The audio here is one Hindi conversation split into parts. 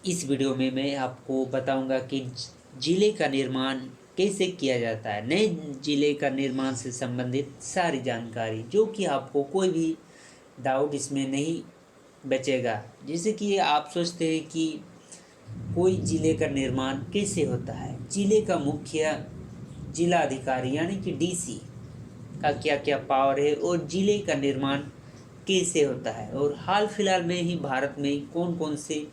इस वीडियो में मैं आपको बताऊंगा कि जिले का निर्माण कैसे किया जाता है। नए जिले का निर्माण से संबंधित सारी जानकारी, जो कि आपको कोई भी डाउट इसमें नहीं बचेगा। जैसे कि आप सोचते हैं कि कोई जिले का निर्माण कैसे होता है, जिले का मुखिया जिला अधिकारी यानी कि डीसी का क्या क्या पावर है और जिले का निर्माण कैसे होता है, और हाल फिलहाल में ही भारत में कौन कौन से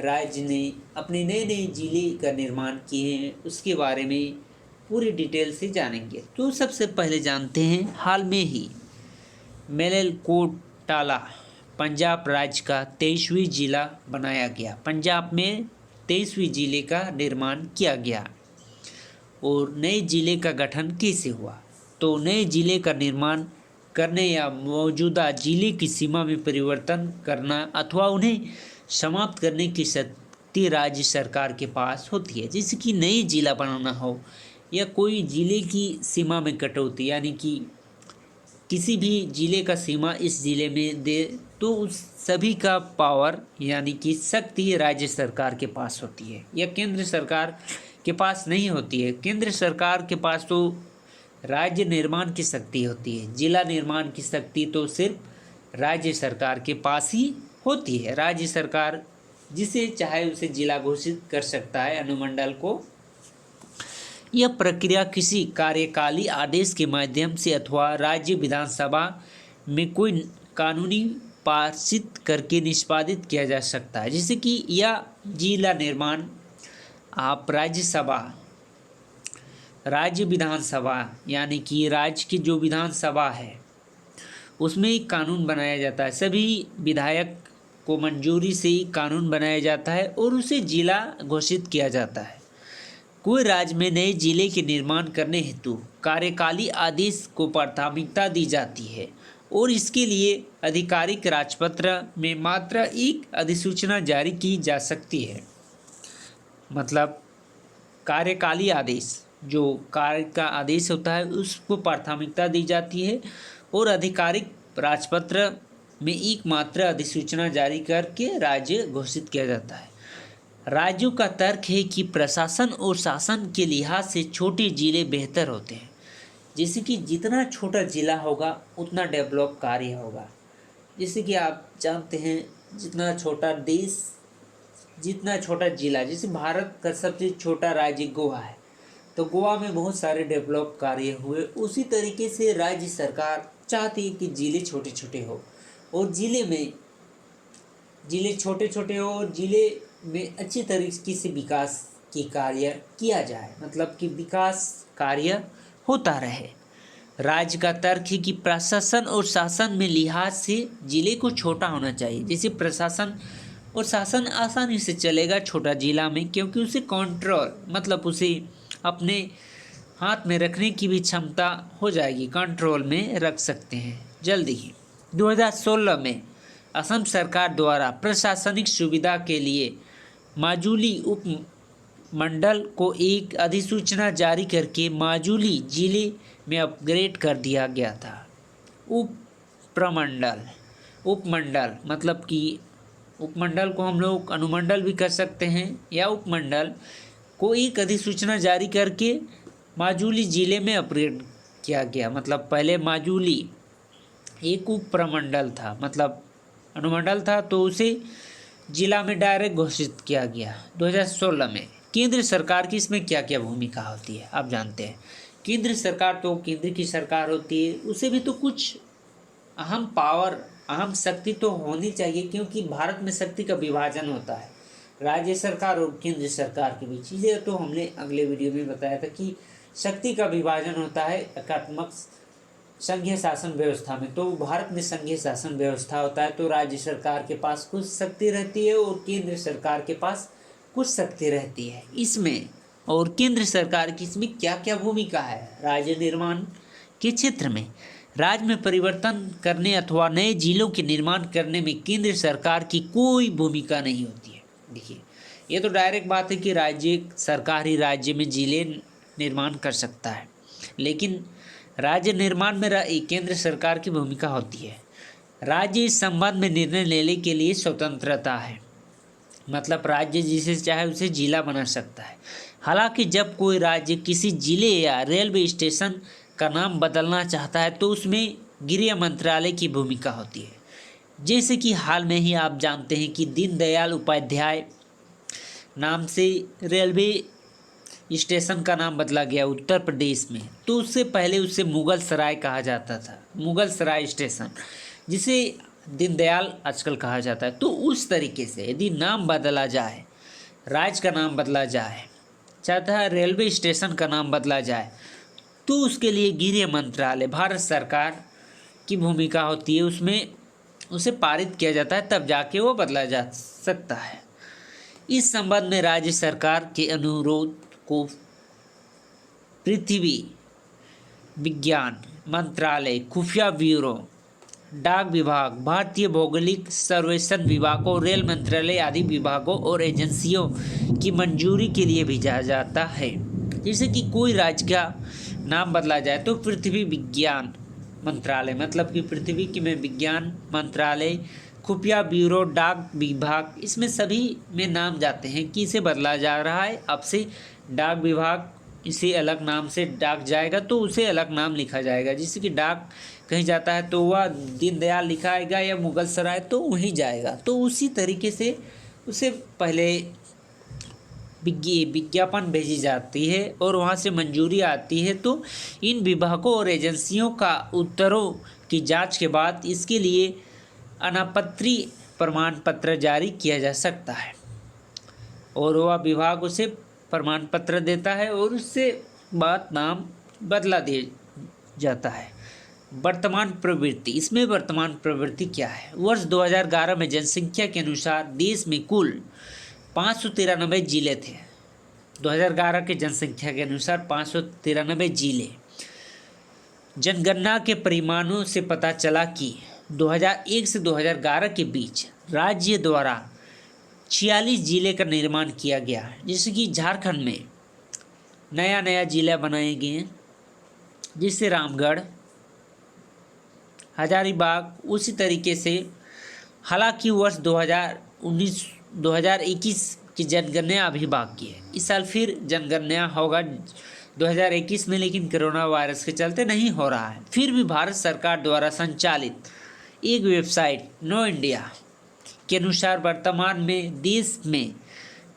राज्य ने अपने नए नए जिले का निर्माण किए हैं, उसके बारे में पूरी डिटेल से जानेंगे। तो सबसे पहले जानते हैं, हाल में ही मेलकोटाला पंजाब राज्य का 23वीं जिला बनाया गया। पंजाब में 23वीं जिले का निर्माण किया गया। और नए जिले का गठन कैसे हुआ? तो नए जिले का निर्माण करने या मौजूदा जिले की सीमा में परिवर्तन करना अथवा उन्हें समाप्त करने की शक्ति राज्य सरकार के पास होती है। जैसे कि नई जिला बनाना हो या कोई जिले की सीमा में कटौती, यानी कि किसी भी जिले का सीमा इस जिले में दे, तो उस सभी का पावर यानी कि शक्ति राज्य सरकार के पास होती है या केंद्र सरकार के पास नहीं होती है। केंद्र सरकार के पास तो राज्य निर्माण की शक्ति होती है, जिला निर्माण की शक्ति तो सिर्फ राज्य सरकार के पास ही होती है। राज्य सरकार जिसे चाहे उसे जिला घोषित कर सकता है, अनुमंडल को। यह प्रक्रिया किसी कार्यकाली आदेश के माध्यम से अथवा राज्य विधानसभा में कोई कानूनी पारित करके निष्पादित किया जा सकता है। जैसे कि यह जिला निर्माण आप राज्य विधानसभा यानी कि राज्य की जो विधानसभा है उसमें एक कानून बनाया जाता है। सभी विधायक को मंजूरी से ही कानून बनाया जाता है और उसे जिला घोषित किया जाता है। कोई राज्य में नए जिले के निर्माण करने हेतु कार्यकाली आदेश को प्राथमिकता दी जाती है और इसके लिए आधिकारिक राजपत्र में मात्र एक अधिसूचना जारी की जा सकती है। मतलब कार्यकाली आदेश, जो कार्य का आदेश होता है, उसको प्राथमिकता दी जाती है और आधिकारिक राजपत्र में एकमात्र अधिसूचना जारी करके राज्य घोषित किया जाता है। राज्यों का तर्क है कि प्रशासन और शासन के लिहाज से छोटे जिले बेहतर होते हैं। जैसे कि जितना छोटा जिला होगा उतना डेवलप कार्य होगा। जैसे कि आप जानते हैं, जितना छोटा देश जितना छोटा जिला, जैसे भारत का सबसे छोटा राज्य गोवा है, तो गोवा में बहुत सारे डेवलप कार्य हुए। उसी तरीके से राज्य सरकार चाहती है कि जिले छोटे छोटे हो और जिले छोटे छोटे हो और जिले में अच्छी तरीके से विकास की कार्य किया जाए, मतलब कि विकास कार्य होता रहे। राज्य का तर्क है कि प्रशासन और शासन में लिहाज से जिले को छोटा होना चाहिए। जैसे प्रशासन और शासन आसानी से चलेगा छोटा जिला में, क्योंकि उसे कंट्रोल, मतलब उसे अपने हाथ में रखने की भी क्षमता हो जाएगी, कंट्रोल में रख सकते हैं जल्दी ही। 2016 में असम सरकार द्वारा प्रशासनिक सुविधा के लिए माजुली उप मंडल को एक अधिसूचना जारी करके माजुली जिले में अपग्रेड कर दिया गया था। उपमंडल मतलब कि उपमंडल को हम लोग अनुमंडल भी कर सकते हैं, या उपमंडल को एक अधिसूचना जारी करके माजुली जिले में अपग्रेड किया गया। मतलब पहले माजुली एक उप प्रमंडल था, मतलब अनुमंडल था, तो उसे जिला में डायरेक्ट घोषित किया गया 2016 में। केंद्र सरकार की इसमें क्या क्या भूमिका होती है आप जानते हैं। केंद्र सरकार तो केंद्र की सरकार होती है, उसे भी तो कुछ अहम पावर, अहम शक्ति तो होनी चाहिए, क्योंकि भारत में शक्ति का विभाजन होता है राज्य सरकार और केंद्र सरकार के बीच। ये तो हमने अगले वीडियो में बताया था कि शक्ति का विभाजन होता है एकात्मक संघीय शासन व्यवस्था में। तो भारत में संघीय शासन व्यवस्था होता है, तो राज्य सरकार के पास कुछ शक्ति रहती है और केंद्र सरकार के पास कुछ शक्ति रहती है इसमें। और केंद्र सरकार की इसमें क्या क्या भूमिका है राज्य निर्माण के क्षेत्र में? राज्य में परिवर्तन करने अथवा नए जिलों के निर्माण करने में केंद्र सरकार की कोई भूमिका नहीं होती है। देखिए, ये तो डायरेक्ट बात है कि राज्य सरकार ही राज्य में जिले निर्माण कर सकता है, लेकिन राज्य निर्माण में केंद्र सरकार की भूमिका होती है। राज्य इस संबंध में निर्णय लेने के लिए स्वतंत्रता है। मतलब राज्य जिसे चाहे उसे जिला बना सकता है। हालांकि जब कोई राज्य किसी जिले या रेलवे स्टेशन का नाम बदलना चाहता है तो उसमें गृह मंत्रालय की भूमिका होती है। जैसे कि हाल में ही आप जानते हैं कि दीनदयाल उपाध्याय नाम से रेलवे स्टेशन का नाम बदला गया उत्तर प्रदेश में। तो उससे पहले उसे मुगल सराय कहा जाता था, मुगल सराय स्टेशन, जिसे दीनदयाल आजकल कहा जाता है। तो उस तरीके से यदि नाम बदला जाए, राज्य का नाम बदला जाए, चाहता है रेलवे स्टेशन का नाम बदला जाए, तो उसके लिए गृह मंत्रालय भारत सरकार की भूमिका होती है, उसमें उसे पारित किया जाता है, तब जाके वो बदला जा सकता है। इस संबंध में राज्य सरकार के अनुरोध को पृथ्वी विज्ञान मंत्रालय, खुफिया ब्यूरो, डाक विभाग, भारतीय भौगोलिक सर्वेक्षण विभागों, रेल मंत्रालय आदि विभागों और एजेंसियों की मंजूरी के लिए भेजा जाता है। जैसे कि कोई राज्य का नाम बदला जाए तो पृथ्वी विज्ञान मंत्रालय, मतलब कि पृथ्वी की में विज्ञान मंत्रालय, खुफिया ब्यूरो, डाक विभाग, इसमें सभी में नाम जाते हैं कि इसे बदला जा रहा है। अब से डाक विभाग इसे अलग नाम से डाक जाएगा तो उसे अलग नाम लिखा जाएगा। जैसे कि डाक कहीं जाता है तो वह दीनदयाल लिखा आएगा या मुगल सराय तो वहीं जाएगा। तो उसी तरीके से उसे पहले विज्ञापन भेजी जाती है और वहाँ से मंजूरी आती है। तो इन विभागों और एजेंसियों का उत्तरों की जांच के बाद इसके लिए अनापत्ति प्रमाण पत्र जारी किया जा सकता है और वह विभाग उसे प्रमाण पत्र देता है और उससे बाद नाम बदला दिया जाता है। वर्तमान प्रवृत्ति, इसमें वर्तमान प्रवृत्ति क्या है? वर्ष 2011 में जनसंख्या के अनुसार देश में कुल 593 जिले थे। 2011 के जनसंख्या के अनुसार 593 जिले। जनगणना के परिमाणों से पता चला कि 2001 से 2011 के बीच राज्य द्वारा 46 जिले का निर्माण किया गया है। जैसे कि झारखंड में नया नया जिला बनाए गए हैं, जिससे रामगढ़, हजारीबाग, उसी तरीके से। हालांकि वर्ष 2021 की जनगणना अभी बाकी है। इस साल फिर जनगणना होगा 2021 में, लेकिन कोरोना वायरस के चलते नहीं हो रहा है। फिर भी भारत सरकार द्वारा संचालित एक वेबसाइट नो इंडिया के अनुसार वर्तमान में देश में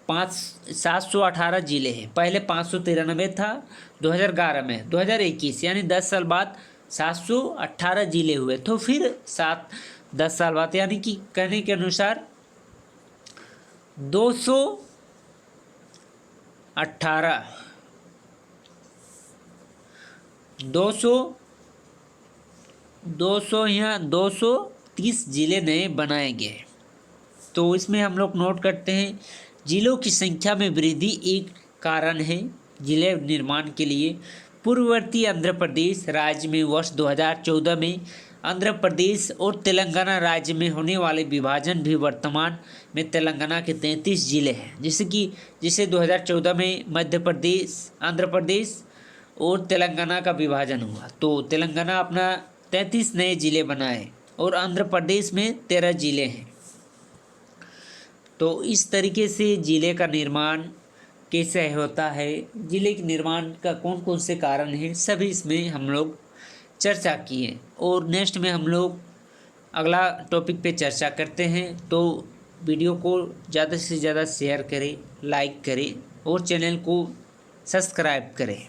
718 जिले हैं। पहले 593 था 2011 में, 2021 यानी 10 साल बाद 718 जिले हुए। तो फिर 10 साल बाद यानी कि कहने के अनुसार 230 जिले नए बनाए गए। तो इसमें हम लोग नोट करते हैं जिलों की संख्या में वृद्धि एक कारण है जिले निर्माण के लिए। पूर्ववर्ती आंध्र प्रदेश राज्य में वर्ष 2014 में आंध्र प्रदेश और तेलंगाना राज्य में होने वाले विभाजन भी वर्तमान में तेलंगाना के 33 जिले हैं। जैसे 2014 में मध्य प्रदेश, आंध्र प्रदेश और तेलंगाना का विभाजन हुआ तो तेलंगाना अपना 33 नए जिले बनाए और आंध्र प्रदेश में 13 जिले हैं। तो इस तरीके से जिले का निर्माण कैसे होता है, जिले के निर्माण का कौन कौन से कारण हैं, सभी इसमें हम लोग चर्चा किए। और नेक्स्ट में हम लोग अगला टॉपिक पे चर्चा करते हैं। तो वीडियो को ज़्यादा से ज़्यादा शेयर करें, लाइक करें और चैनल को सब्सक्राइब करें।